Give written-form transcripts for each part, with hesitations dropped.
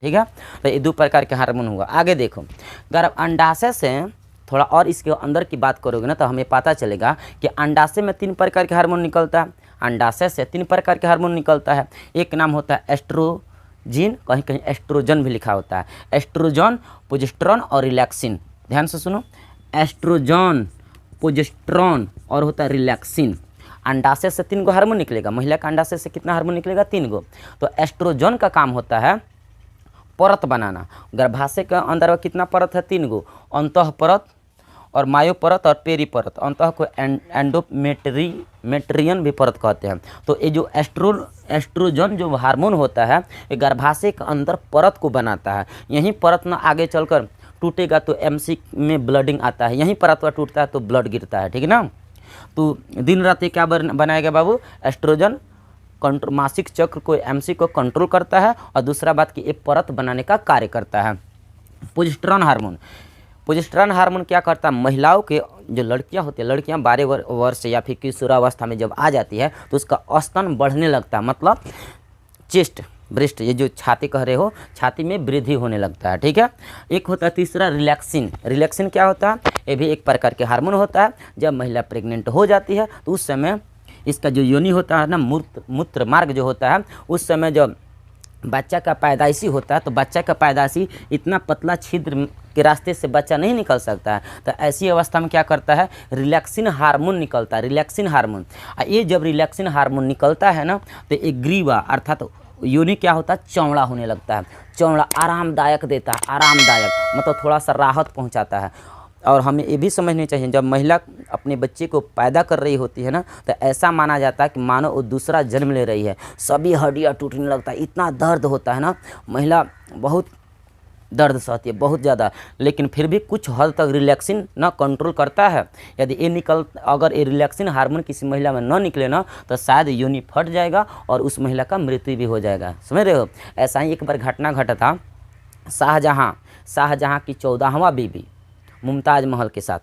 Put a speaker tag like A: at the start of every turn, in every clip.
A: ठीक है। तो ये 2 प्रकार के हार्मोन हुआ। आगे देखो, अगर आप अंडाशय से थोड़ा और इसके अंदर की बात करोगे ना तो हमें पता चलेगा कि अंडाशय में 3 प्रकार के हार्मोन निकलता है। अंडाशय से 3 प्रकार के हार्मोन निकलता है। एक नाम होता है एस्ट्रोजन, कहीं कहीं एस्ट्रोजन भी लिखा होता है। एस्ट्रोजन, प्रोजेस्टेरोन और रिलैक्सिन। ध्यान से सुनो, एस्ट्रोजन, प्रोजेस्टेरोन और होता है रिलैक्सिन। अंडाशय से 3 गो हार्मोन निकलेगा। महिला का अंडाशय से कितना हार्मोन निकलेगा? 3 गो। तो एस्ट्रोजन का काम होता है परत बनाना। गर्भाशय के अंदर कितना परत है? 3 गो, अंतः परत और मायो परत और पेरी परत। अंतः को एंडोमेट्रियन भी परत कहते हैं। तो ये जो एस्ट्रोजन जो हार्मोन होता है ये गर्भाशय के अंदर परत को बनाता है। यही परत ना आगे चलकर टूटेगा तो एमसी में ब्लडिंग आता है, यहीं परत टूटता है तो ब्लड गिरता है, ठीक है ना। तो दिन रात ये क्या बनाएगा बाबू? एस्ट्रोजन कंट्रोल, मासिक चक्र को, एमसी को कंट्रोल करता है और दूसरा बात कि ये परत बनाने का कार्य करता है। प्रोजेस्टेरोन हार्मोन, प्रोजेस्टेरोन हार्मोन क्या करता है? महिलाओं के जो लड़कियां होती है, लड़कियां 12 वर्ष या फिर किशोरावस्था में जब आ जाती है तो उसका स्तन बढ़ने लगता है, मतलब चेस्ट, ब्रेस्ट, ये जो छाती कह रहे हो, छाती में वृद्धि होने लगता है, ठीक है। एक होता है तीसरा रिलैक्सिन। रिलैक्सिन क्या होता है? ये भी एक प्रकार के हार्मोन होता है। जब महिला प्रेग्नेंट हो जाती है तो उस समय इसका जो योनि होता है ना, मूत्र मार्ग जो होता है, उस समय जब बच्चा का पैदाइशी होता है तो बच्चा का पैदाइशी इतना पतला छिद्र के रास्ते से बच्चा नहीं निकल सकता है। तो ऐसी अवस्था में क्या करता है? रिलैक्सिन हार्मोन निकलता है, रिलैक्सिन हार्मोन। ये जब रिलैक्सिन हार्मोन निकलता है ना तो एक ग्रीवा अर्थात योनि क्या होता है? चौड़ा होने लगता है। चौड़ा आरामदायक देता है, आरामदायक मतलब थोड़ा सा राहत पहुंचाता है। और हमें ये भी समझनी चाहिए, जब महिला अपने बच्चे को पैदा कर रही होती है ना तो ऐसा माना जाता है कि मानो वो दूसरा जन्म ले रही है। सभी हड्डियाँ टूटने लगता है, इतना दर्द होता है ना, महिला बहुत दर्द सहती है, बहुत ज़्यादा। लेकिन फिर भी कुछ हद तक रिलैक्सिन ना कंट्रोल करता है। यदि ये अगर ये रिलैक्सिन हार्मोन किसी महिला में न निकले ना तो शायद योनि फट जाएगा और उस महिला का मृत्यु भी हो जाएगा। समझ रहे हो? ऐसा ही एक बार घटना घटा था शाहजहाँ की 14वां बीवी मुमताज़ महल के साथ,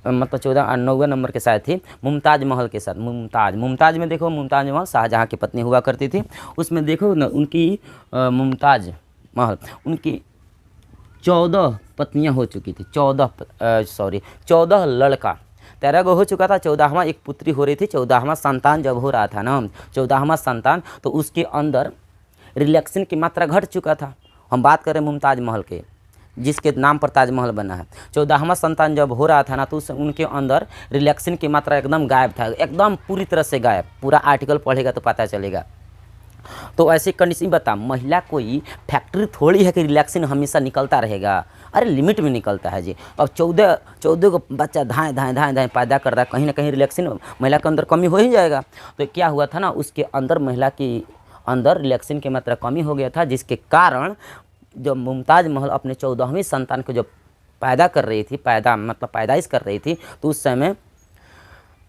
A: मतलब 9वें नंबर के साथ थी, मुमताज़ महल के साथ। मुमताज़ में देखो, मुमताज़ महल शाहजहाँ की पत्नी हुआ करती थी। उसमें देखो ना उनकी मुमताज़ महल, उनकी 14 पत्नियां हो चुकी थी। 14 लड़का, 13 गो हो चुका था, 14वां एक पुत्री हो रही थी। 14वां संतान जब हो रहा था ना, 14वां संतान, तो उसके अंदर रिलैक्सिन की मात्रा घट चुका था। हम बात करें मुमताज़ महल के, जिसके नाम पर ताजमहल बना है। 14वां संतान जब हो रहा था ना तो उनके अंदर रिलैक्सिन की मात्रा एकदम गायब था, एकदम पूरी तरह से गायब। पूरा आर्टिकल पढ़ेगा तो पता चलेगा। तो ऐसी कंडीशन बता, महिला कोई फैक्ट्री थोड़ी है कि रिलैक्सिन हमेशा निकलता रहेगा। अरे लिमिट में निकलता है जी। अब 14 को बच्चा धाएँ पैदा कर रहा है, कहीं ना कहीं रिलैक्सिन महिला के अंदर कमी हो ही जाएगा। तो क्या हुआ था ना, उसके अंदर महिला की अंदर रिलैक्सिन की मात्रा कमी हो गया था, जिसके कारण जब मुमताज़ महल अपने 14वीं संतान को जब पैदा कर रही थी, पैदाइश कर रही थी, तो उस समय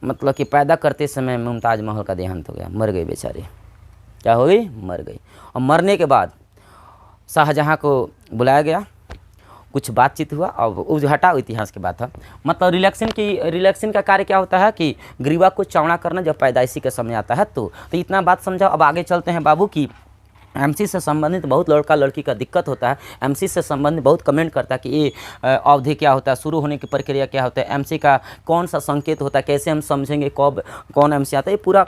A: मतलब कि पैदा करते समय मुमताज़ महल का देहांत हो गया, मर गई बेचारी। क्या हो गई? मर गई। और मरने के बाद शाहजहाँ को बुलाया गया, कुछ बातचीत हुआ और उस हटाओ इतिहास की बात है। मतलब रिलैक्सिन का कार्य क्या होता है कि ग्रीवा को चौड़ा करना जब पैदाइशी का समय आता है। तो इतना बात समझाओ। अब आगे चलते हैं बाबू की एमसी से संबंधित बहुत लड़का लड़की का दिक्कत होता है। एमसी से संबंधित बहुत कमेंट करता है कि ये अवधि क्या होता है, शुरू होने की प्रक्रिया क्या होता है, एमसी का कौन सा संकेत होता है, कैसे हम समझेंगे कब कौन एमसी आता है। ये पूरा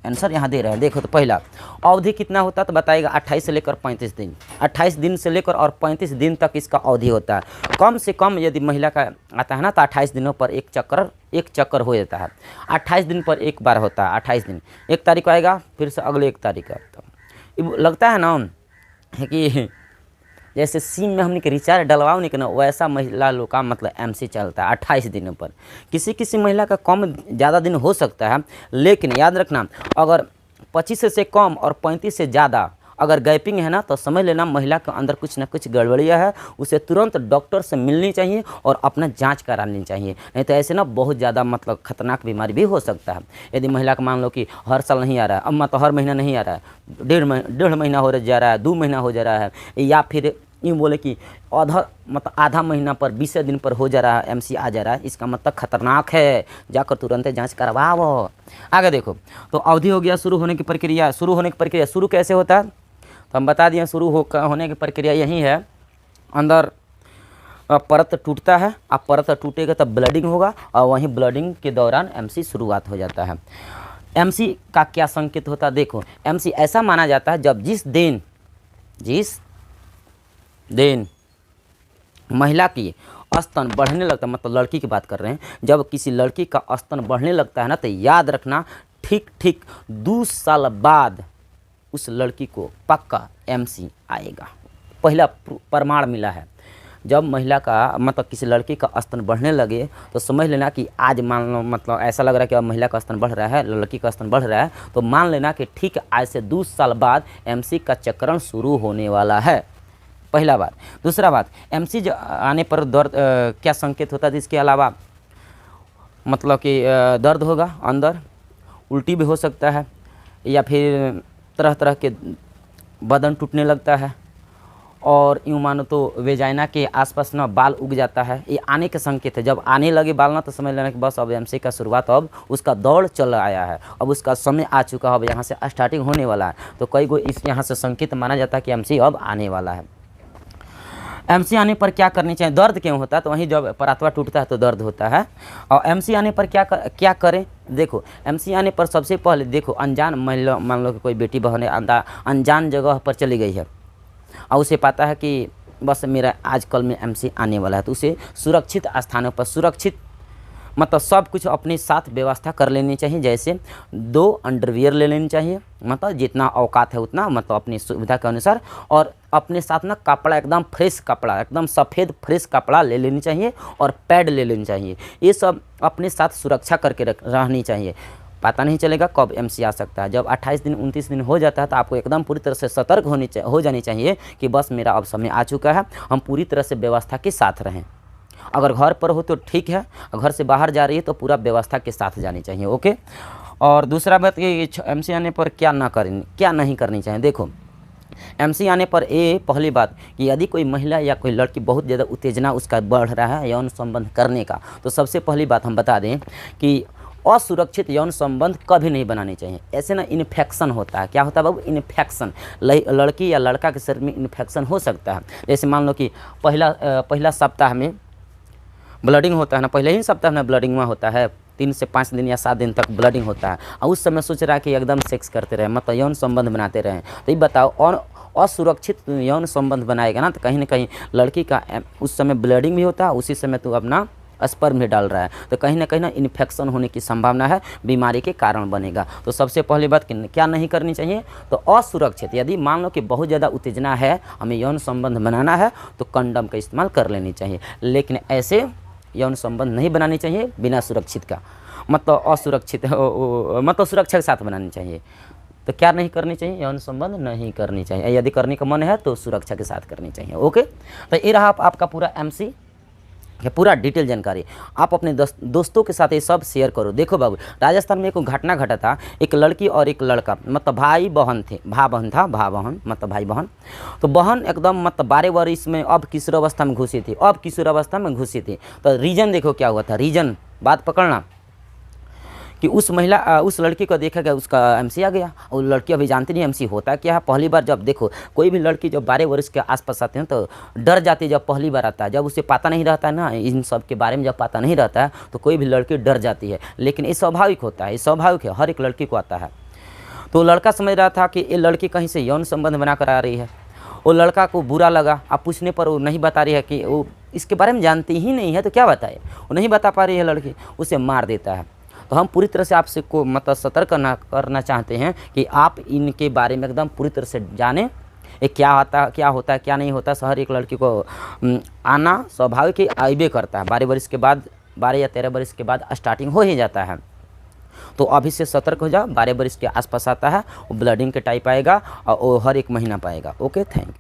A: आंसर यहाँ दे रहे हैं। देखो तो पहला अवधि कितना होता है तो बताएगा 28 से लेकर 35 दिन। 28 दिन से लेकर और 35 दिन तक इसका अवधि होता है। कम से कम यदि महिला का आता है ना तो 28 दिनों पर एक चक्कर हो जाता है। 28 दिन पर एक बार होता है। 28 दिन, 1 तारीख को आएगा, फिर से अगले 1 तारीख का। तो लगता है ना कि जैसे सिम में हमने रिचार्ज डलवाओ नहीं कि ना, वैसा महिला लोग का मतलब एमसी चलता है 28 दिनों पर। किसी महिला का कम ज़्यादा दिन हो सकता है, लेकिन याद रखना अगर 25 से कम और 35 से ज़्यादा अगर गैपिंग है ना तो समझ लेना महिला के अंदर कुछ ना कुछ गड़बड़ियाँ है। उसे तुरंत डॉक्टर से मिलनी चाहिए और अपना जांच करानी चाहिए, नहीं तो ऐसे ना बहुत ज़्यादा मतलब खतरनाक बीमारी भी हो सकता है। यदि महिला का मान लो कि हर साल नहीं आ रहा है, अब मतलब हर महीना नहीं आ रहा है, डेढ़ महीना हो जा रहा है, 2 महीना हो जा रहा है, या फिर यूँ बोले कि आधा महीना पर 20 दिन पर हो जा रहा है, एमसी आ जा रहा है, इसका मतलब खतरनाक है। जाकर तुरंत जांच करवाओ। आगे देखो, तो अवधि हो गया, शुरू होने की प्रक्रिया। शुरू कैसे होता है तो हम बता दिए शुरू होने की प्रक्रिया यही है। अंदर परत टूटता है, अब परत टूटेगा तब ब्लडिंग होगा और वहीं ब्लडिंग के दौरान एमसी शुरुआत हो जाता है। एमसी का क्या संकेत होता है? देखो, एमसी ऐसा माना जाता है जब जिस दिन महिला की स्तन बढ़ने लगता है, मतलब लड़की की बात कर रहे हैं, जब किसी लड़की का स्तन बढ़ने लगता है ना, तो याद रखना ठीक 2 साल बाद उस लड़की को पक्का एमसी आएगा। पहला प्रमाण मिला है। जब महिला का मतलब किसी लड़की का स्तन बढ़ने लगे तो समझ लेना कि आज मान लो, मतलब ऐसा लग रहा है कि अब महिला का स्तन बढ़ रहा है, लड़की का स्तन बढ़ रहा है, तो मान लेना कि ठीक आज से 2 साल बाद एमसी का चक्रण शुरू होने वाला है। पहला बात। दूसरा बात, एमसी आने पर दर्द क्या संकेत होता है? इसके अलावा मतलब कि दर्द होगा अंदर, उल्टी भी हो सकता है, या फिर तरह तरह के बदन टूटने लगता है, और यूँ मानो तो वेजाइना के आसपास ना बाल उग जाता है। ये आने के संकेत है। जब आने लगे बाल ना, तो समझ लेना कि बस अब एमसी का शुरुआत, अब उसका दौड़ चल आया है, अब उसका समय आ चुका है, अब यहाँ से स्टार्टिंग होने वाला है। तो कई गो इस यहाँ से संकेत माना जाता है कि एमसी अब आने वाला है। एमसी आने पर क्या करनी चाहिए? दर्द क्यों होता है? तो वहीं जब परातवा टूटता है तो दर्द होता है। और एमसी आने पर क्या करें? देखो, एमसी आने पर सबसे पहले देखो, अनजान महिला, मान लो कि कोई बेटी बहन अनजान जगह पर चली गई है और उसे पता है कि बस मेरा आजकल में एमसी आने वाला है, तो उसे सुरक्षित स्थानों पर, सुरक्षित मतलब सब कुछ अपने साथ व्यवस्था कर लेनी चाहिए। जैसे 2 अंडरवियर ले लेनी चाहिए, मतलब जितना औकात है उतना, मतलब अपनी सुविधा के अनुसार, और अपने साथ ना कपड़ा, एकदम फ्रेश कपड़ा, एकदम सफ़ेद फ्रेश कपड़ा ले लेनी चाहिए, और पैड ले लेनी चाहिए। ये सब अपने साथ सुरक्षा करके रहनी चाहिए। पता नहीं चलेगा कब एमसी आ सकता है। जब 28 दिन 29 दिन हो जाता है तो आपको एकदम पूरी तरह से सतर्क हो जानी चाहिए कि बस मेरा अब समय आ चुका है, हम पूरी तरह से व्यवस्था के साथ रहें। अगर घर पर हो तो ठीक है, घर से बाहर जा रही है तो पूरा व्यवस्था के साथ जानी चाहिए। ओके। और दूसरा बात कि एमसी आने पर क्या नहीं करनी चाहिए। देखो, एमसी आने पर पहली बात कि यदि कोई महिला या कोई लड़की बहुत ज़्यादा उत्तेजना उसका बढ़ रहा है यौन संबंध करने का, तो सबसे पहली बात हम बता दें कि असुरक्षित यौन संबंध कभी नहीं बनाने चाहिए। ऐसे ना इन्फेक्शन होता है। क्या होता है बाबू? इन्फेक्शन। लड़की या लड़का के शरीर में इन्फेक्शन हो सकता है। जैसे मान लो कि पहला सप्ताह में ब्लडिंग होता है ना, पहले ही सप्ताह में ब्लडिंग में होता है, 3 से 5 दिन या 7 दिन तक ब्लडिंग होता है, और उस समय सोच रहा है कि एकदम सेक्स करते रहे, मतलब यौन संबंध बनाते रहें। तो ये बताओ, और असुरक्षित यौन संबंध बनाएगा ना, तो कहीं ना कहीं लड़की का उस समय ब्लडिंग भी होता है, उसी समय तू अपना स्पर्म भी डाल रहा है, तो कहीं ना इन्फेक्शन होने की संभावना है, बीमारी के कारण बनेगा। तो सबसे पहली बात क्या नहीं करनी चाहिए? तो असुरक्षित, यदि मान लो कि बहुत ज़्यादा उत्तेजना है, हमें यौन संबंध बनाना है, तो कंडम का इस्तेमाल कर लेनी चाहिए। लेकिन ऐसे यौन संबंध नहीं बनानी चाहिए बिना सुरक्षित का, मतलब असुरक्षित, मतलब सुरक्षा के साथ बनानी चाहिए। तो क्या नहीं करनी चाहिए? यौन संबंध नहीं करनी चाहिए। यदि करने का मन है तो सुरक्षा के साथ करनी चाहिए। ओके। तो ये रहा आपका पूरा एमसी, पूरा डिटेल जानकारी। आप अपने दोस्तों के साथ ये सब शेयर करो। देखो बाबू, राजस्थान में एक घटना घटा था, एक लड़की और एक लड़का, मतलब भाई बहन मतलब भाई बहन। तो बहन एकदम मतलब 12 वर्ष में अब किशोरावस्था में घुसी थी। तो रीजन देखो क्या हुआ था, रीजन बात पकड़ना, कि उस लड़की को देखा गया, उसका एमसी आ गया। और लड़की अभी जानती नहीं एमसी होता क्या है। पहली बार जब देखो, कोई भी लड़की जब 12 वर्ष के आसपास आते हैं तो डर जाती है जब पहली बार आता है। जब उसे पता नहीं रहता है ना, इन सब के बारे में जब पता नहीं रहता है तो कोई भी लड़की डर जाती है। लेकिन ये स्वाभाविक होता है, ये स्वाभाविक है, हर एक लड़की को आता है। तो लड़का समझ रहा था कि ये लड़की कहीं से यौन संबंध बना कर आ रही है। वो लड़का को बुरा लगा। अब पूछने पर वो नहीं बता रही है कि वो इसके बारे में जानती ही नहीं है, तो क्या बताए, वो नहीं बता पा रही है लड़की, उसे मार देता है। तो हम पूरी तरह से आपसे को मतलब सतर्क करना चाहते हैं कि आप इनके बारे में एकदम पूरी तरह से जानें, ये क्या होता है क्या नहीं होता। हर एक लड़की को आना स्वाभाविक ही आइबे करता है। 12 वर्ष के बाद, 12 या 13 वर्ष के बाद स्टार्टिंग हो ही जाता है। तो अभी से सतर्क हो जाओ। 12 वर्ष के आसपास आता है, वो ब्लडिंग के टाइप आएगा और वो हर एक महीना पाएगा। Okay, thank you.